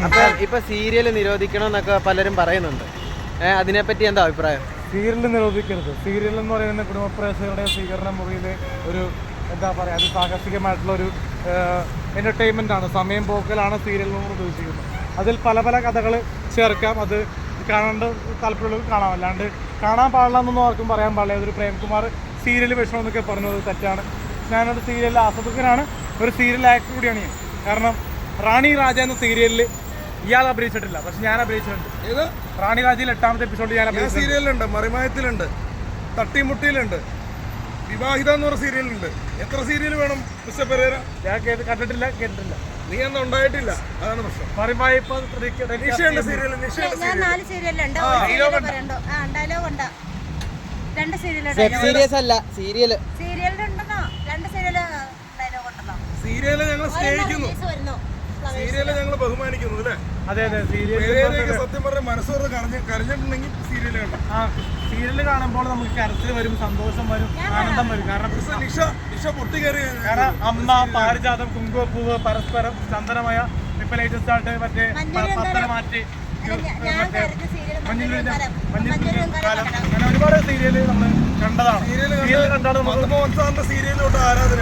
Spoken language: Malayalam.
അപ്പൊ ഇപ്പൊ സീരിയൽ നിരോധിക്കണമെന്നൊക്കെ പലരും പറയുന്നുണ്ട്. അതിനെപ്പറ്റി എന്താ അഭിപ്രായം? സീരിയൽ നിരോധിക്കരുത്. സീരിയൽ എന്ന് പറയുന്ന കുടുംബപ്രേക്ഷകരുടെ സ്വീകരണ മുറിയിൽ ഒരു എന്താ പറയുക, അത് സാഹസികമായിട്ടുള്ള ഒരു എൻ്റർടൈൻമെൻ്റ് ആണ്, സമയം പോക്കലാണ് സീരിയൽ എന്ന് ഉദ്ദേശിക്കുന്നത്. അതിൽ പല പല കഥകൾ ചേർക്കാം. അത് കാണേണ്ട താല്പര്യമുള്ളവർ കാണാം, അല്ലാണ്ട് കാണാൻ പാടില്ല എന്നൊന്നും ആർക്കും പറയാൻ പാടില്ല. അതൊരു പ്രേംകുമാർ സീരിയൽ വിഷമം എന്നൊക്കെ പറഞ്ഞത് തെറ്റാണ്. ഞാനൊരു സീരിയൽ ആസ്വദിക്കനാണ്, ഒരു സീരിയൽ ആക്ടർ കൂടിയാണ് ഞാൻ. കാരണം റാണി രാജ എന്ന സീരിയലിൽ ഇയാൾ അഭിനയിച്ചിട്ടില്ല, പക്ഷെ ഞാൻ അഭിനയിച്ചിട്ടുണ്ട്. ഏത് റാണി രാജയിൽ 8ാമത്തെ എപ്പിസോഡിൽ ഞാൻ സീരിയലുണ്ട്, മറിമായത്തിലുണ്ട്, തട്ടിമുട്ടിയിലുണ്ട്, വിവാഹിത എന്ന് പറഞ്ഞ സീരിയലുണ്ട്. എത്ര സീരിയൽ വേണം മിസ്റ്റർ പെരേര? ഞാൻ കേട്ടിട്ടില്ല. നീ ഒന്നും ഉണ്ടായിട്ടില്ല, അതാണ് പ്രശ്നം. മറിമായ നിഷയുണ്ട് സീരിയൽ, സീരിയല് ഞങ്ങൾ സ്നേഹിക്കുന്നു, സീരിയല് ഞങ്ങൾ ബഹുമാനിക്കുന്നു അല്ലേ? അതെ അതെ. സീരിയലൊക്കെ സത്യം പറഞ്ഞ മനസ്സോട് കരഞ്ഞിട്ടുണ്ടെങ്കിൽ സീരിയല് കാണാം. സീരിയല് കാണുമ്പോൾ നമുക്ക് കരച്ചിൽ വരും, സന്തോഷം വരും, ആനന്ദം വരും. കാരണം നിഷ പൊട്ടിക്കയറി. കാരണം അമ്മ, പാരിജാതം, കുങ്കുമപ്പൂവ്, പരസ്പരം, ചന്ദനമയ, ഇപ്പൊ ലേറ്റസ്റ്റ് ആയിട്ട് മറ്റേ പത്തനമാറ്റി, കാലം, അങ്ങനെ ഒരുപാട് സീരിയല് നമ്മൾ കണ്ടതാണ്. സീരിയല് കണ്ടാണ് മധുമോഹൻ സാറിന്റെ സീരിയലിലോട്ട് ആരാധന.